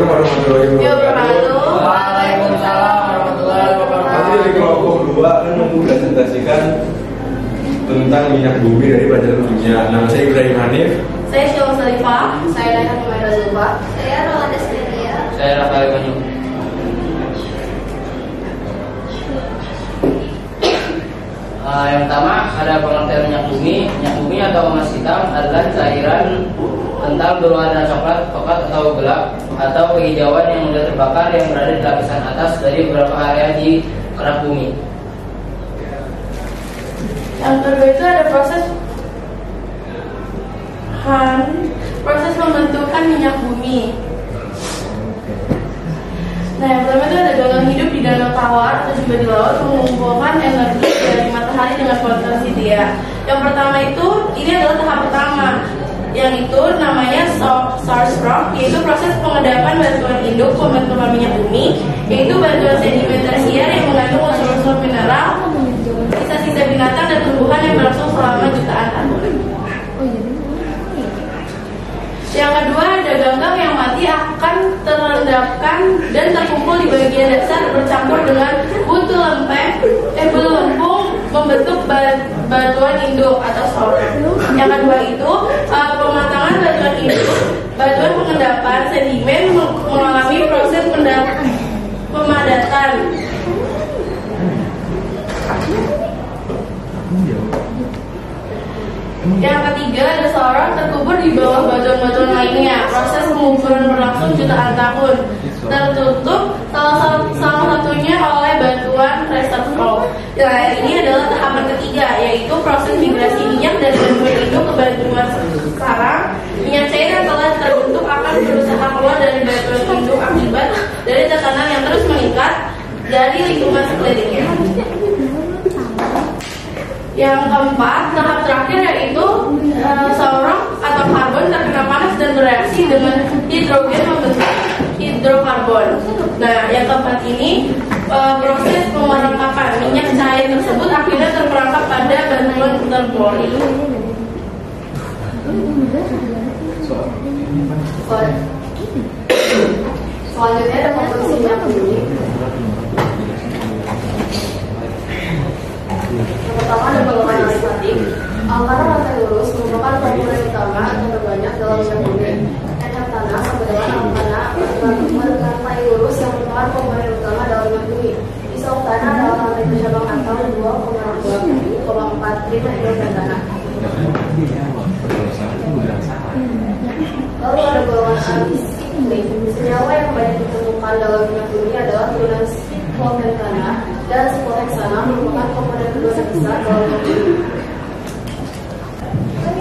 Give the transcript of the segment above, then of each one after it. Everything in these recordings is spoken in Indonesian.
Assalamualaikum warahmatullahi wabarakatuh. Waalaikumsalam warahmatullahi wabarakatuh. Nanti di kelompok 2 akan mempresentasikan tentang minyak bumi dari pelajaran dunia. Nama saya Ibrahim Hanif. Saya Syawal Salifah. Saya Dayhan Humaira Zulfa. Saya Rolanda Setia. Saya Rafael Banyu. Yang pertama ada pengertian minyak bumi. Minyak bumi atau emas hitam adalah cairan kental berwarna coklat, pekat atau gelap atau kehijauan yang mudah terbakar yang berada di lapisan atas dari beberapa area di kerak bumi. Yang kedua itu ada proses pembentukan minyak bumi. Nah, yang pertama itu ada gagal hidup di danau tawar atau juga di laut mengumpulkan energi dari matahari dengan potensi dia. Yang pertama itu, ini adalah tahap pertama, yang itu namanya source rock, yaitu proses pengedapan batuan induk pembentukan minyak bumi, yaitu batuan sedimen tersier yang mengandung unsur-unsur mineral, sisa-sisa binatang dan tumbuhan yang berlangsung selama jutaan tahun. Yang kedua ada ganggang yang mati akan terendapkan dan terkumpul di bagian dasar bercampur dengan bulu lempung membentuk batuan induk atau source. Yang kedua itu pematangan batuan induk, batuan pengendapan sedimen mengalami proses pemadatan. Yang ketiga ada seorang terkubur di bawah batuan-batuan lainnya. Proses penguburan berlangsung jutaan tahun. Tertutup salah satunya oleh batuan reservoir. Nah, ini adalah tahapan ketiga, yaitu proses migrasi minyak dari batuan induk ke batuan sarang. Minyak cair yang telah terbentuk akan berusaha keluar dari batuan induk akibat dari tekanan yang terus meningkat dari lingkungan sekelilingnya. Yang keempat, tahap terakhir yaitu seorang atau karbon terkena panas dan bereaksi dengan hidrogen membentuk hidrokarbon. Nah, yang keempat ini proses pemerangkapan minyak cair tersebut akhirnya terperangkap pada batuan terpori. Selanjutnya ada komposisi minyak bumi. Yang pertama ada golongan aritmatik. Angkara rantai lurus merupakan komponen utama yang terbanyak dalam minyak bumi. Enyak tanah sama dengan angkara rantai lurus yang merupakan komponen utama dalam minyak bumi. Pisau tanah adalah rantai bercabang atau 2,4 lima hidrogen tanah. Lalu ada golongan antisiklik. Senyawa yang banyak ditemukan dalam minyak bumi adalah turunan siklon tanah dan sikloheksana merupakan komponen kedua terbesar dalam minyak bumi.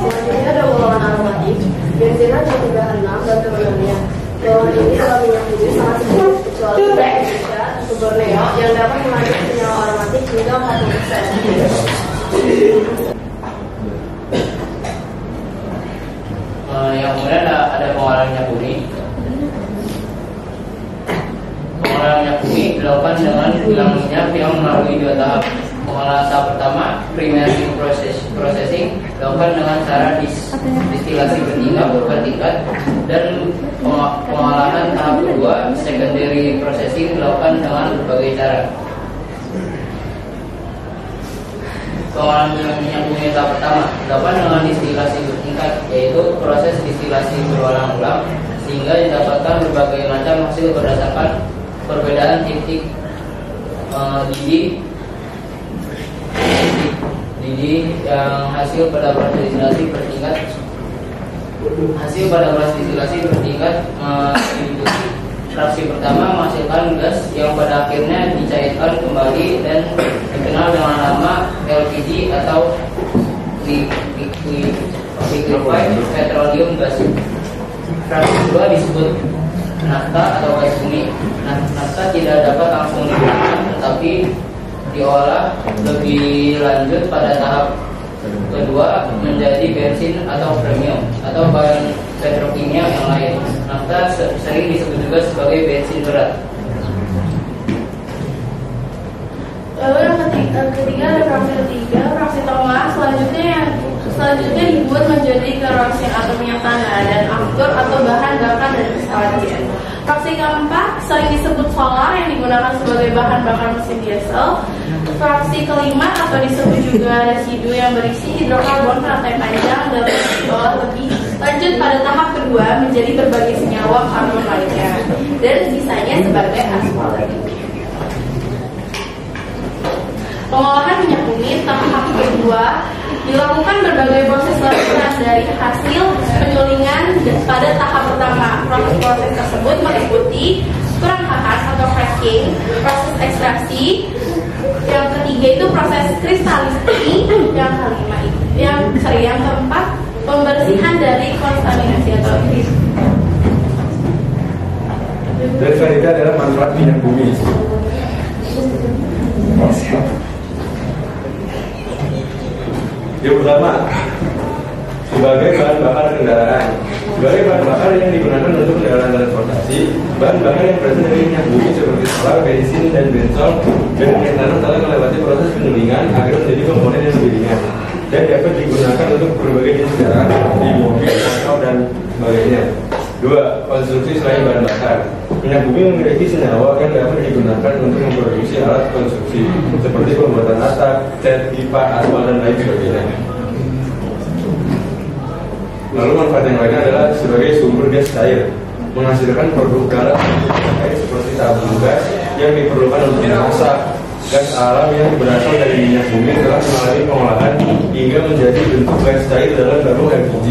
Selanjutnya ada golongan aromatik. Benzena C36 dan turunannya. Golongan ini dalam minyak bumi sangat sedikit kecuali di Indonesia atau Borneo yang dapat mengandung senyawa aromatik hingga 40%. Yang kemudian ada pengolahan minyak bumi. Pengolahan minyak bumi dilakukan dengan kilang minyak yang melalui 2 tahap. Pengolahan tahap pertama, primary processing, dilakukan dengan cara distilasi bertingkat, dan pengolahan tahap kedua, secondary processing, dilakukan dengan berbagai cara. Pengolahan minyak bumi tahap pertama dilakukan dengan distilasi bertingkat, yaitu proses distilasi berulang-ulang sehingga didapatkan berbagai macam hasil berdasarkan perbedaan titik didih yang hasil pada proses distilasi bertingkat. Hasil pada proses distilasi bertingkat distribusi. Fraksi pertama menghasilkan gas yang pada akhirnya dicairkan kembali dan dikenal dengan nama LPG atau liquefied petroleum gas. Fraksi kedua disebut nafta atau gas bumi. Nafta tidak dapat langsung digunakan, tetapi diolah lebih lanjut pada tahap kedua menjadi bensin atau premium atau bahan petrokimia yang lain. Nafta sering disebut juga sebagai bensin berat. Lalu yang ketiga ada fraksi ketiga, fraksi tengah. Selanjutnya dibuat menjadi kerosien atau minyak tanah dan aftur atau bahan bakar dari pesawat jet. Fraksi keempat sering disebut solar yang digunakan sebagai bahan bakar mesin diesel. Fraksi kelima atau disebut juga residu yang berisi hidrokarbon rantai panjang dan bawah lebih lanjut pada tahap kedua menjadi berbagai senyawa karbon lainnya dan sisanya sebagai aspal. Pengolahan minyak bumi tahap kedua dilakukan berbagai proses lanjutan dari hasil penyulingan pada tahap pertama. Proses-proses tersebut meliputi perangkakan atau cracking, proses ekstraksi, yang ketiga itu proses kristalisasi, yang keempat pembersihan dari kontaminasi atau iris. Dan selanjutnya adalah manfaat minyak bumi. Yang pertama, sebagai bahan bakar kendaraan. Sebagai bahan bakar yang digunakan untuk kendaraan transportasi, bahan bakar yang berasal dari minyak bumi seperti solar, bensin, dan bensol dan minyak tanah telah melewati proses penyulingan agar menjadi komponen yang lebih ringan dan dapat digunakan untuk berbagai jenis kendaraan seperti mobil, motor, dan sebagainya. 2. Konstruksi selain bahan bakar. Minyak bumi memiliki senyawa yang dapat digunakan untuk memproduksi alat konstruksi seperti pembuatan atap, cat, pipa, aspal, dan lain sebagainya. Lalu manfaat yang lainnya adalah sebagai sumber gas cair, menghasilkan produk garam cair seperti tabung gas yang diperlukan untuk memasak. Gas alam yang berasal dari minyak bumi telah mengalami pengolahan hingga menjadi bentuk gas cair dalam tabung LPG.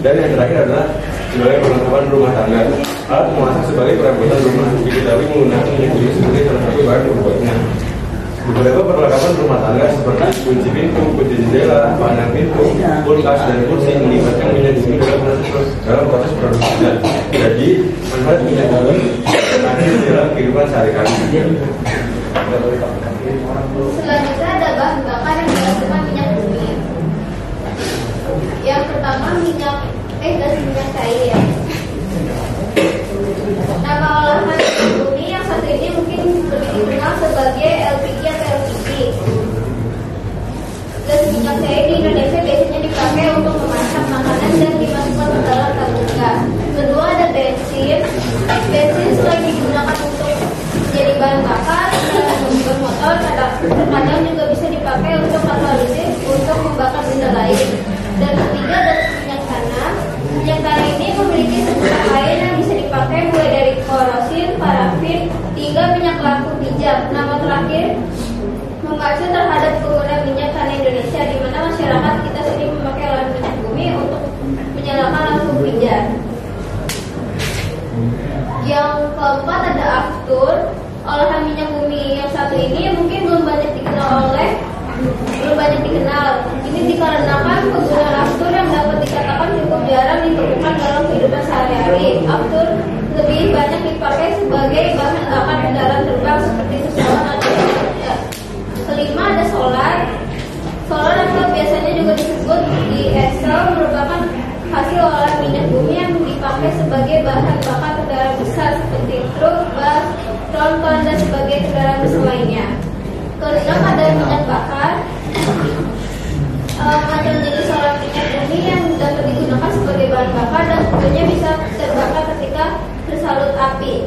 Dan yang terakhir adalah sebagai perlengkapan rumah tangga. Alat memasak sebagai perabotan rumah diketahui menggunakan minyak bumi sebagai salah satu bahan pembuatnya. Beberapa perlengkapan rumah tangga seperti kunci pintu, kunci jendela, panel pintu, kulkas, dan kursi melibatkan minyak bumi dalam proses produksinya. Jadi manfaat minyak bumi ada di dalam kehidupan sehari-hari. Selanjutnya ada bahan bakar yang menghasilkan minyak bumi. Yang pertama gas minyak cair. Nama olahan minyak bumi yang satu ini mungkin lebih dikenal sebagai LPG atau LPG. Gas minyak cair di Indonesia biasanya dipakai untuk memasak makanan dan dimasukkan ke dalam tabung gas. Kedua ada bensin. Bensin selain digunakan untuk menjadi bahan bakar dalam mobil motor, terkadang juga bisa dipakai untuk katalisis untuk membakar benda lain. Dan ketiga ada minyak tanah. Minyak tanah ini memiliki sebuah air yang bisa dipakai mulai dari kerosin, parafin, hingga minyak lampu hijab. Nama terakhir mengacu terhadap penggunaan minyak tanah Indonesia, di mana masyarakat kita sendiri memakai olahan minyak bumi untuk menyalakan lampu hijab. Yang keempat ada aftur. Olahan minyak bumi yang satu ini mungkin belum banyak dikenal. Ini dikarenakan penggunaan aftur yang dapat dikatakan cukup jarang ditemukan dalam kehidupan sehari-hari. Aftur lebih banyak dipakai sebagai bahan bakar kendaraan terbang seperti pesawat atau helikopter. Kelima ada solar. Solar atau biasanya juga disebut diesel merupakan hasil olahan minyak bumi yang dipakai sebagai bahan bakar kendaraan besar seperti truk, bus, tronton, dan sebagai kendaraan besar lainnya. Keenam ada minyak bakar. Macam jenis olahan minyak bumi yang dapat digunakan sebagai bahan bakar dan tentunya bisa terbakar ketika tersalut api.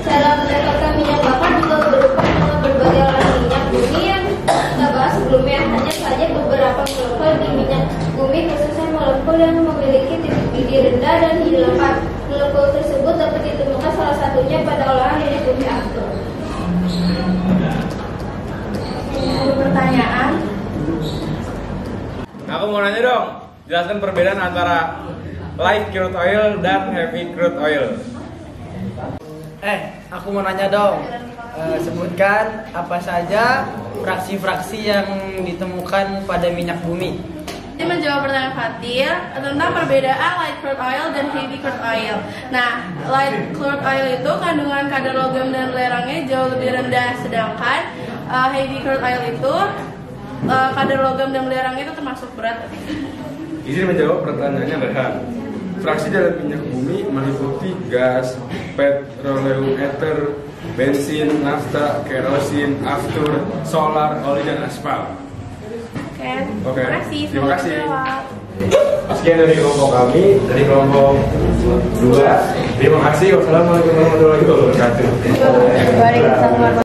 Cara mendapatkan minyak bakar juga berupa dengan berbagai olahan minyak bumi yang kita bahas sebelumnya. Hanya saja beberapa molekul di minyak bumi, khususnya molekul yang memiliki titik didih rendah dan didih lemah. Molekul tersebut dapat ditemukan salah satunya pada olahan minyak bumi aftur. Pertanyaan. Aku mau nanya dong, jelaskan perbedaan antara light crude oil dan heavy crude oil. Aku mau nanya dong, sebutkan apa saja fraksi-fraksi yang ditemukan pada minyak bumi. Ini menjawab pertanyaan Fatir tentang perbedaan light crude oil dan heavy crude oil. Nah, light crude oil itu kandungan kadar logam dan belerangnya jauh lebih rendah, sedangkan heavy crude oil itu kadar logam dan belerangnya itu termasuk berat. Izin menjawab pertanyaannya Rehan. Fraksi dalam minyak bumi meliputi gas, petroleum ether, bensin, nafta, kerosin, aftur, solar, oli, dan aspal. Oke. Terima kasih. Terima kasih. Jawab. Sekian dari kelompok kami, dari kelompok 2. Terima kasih. Wassalamualaikum warahmatullahi wabarakatuh.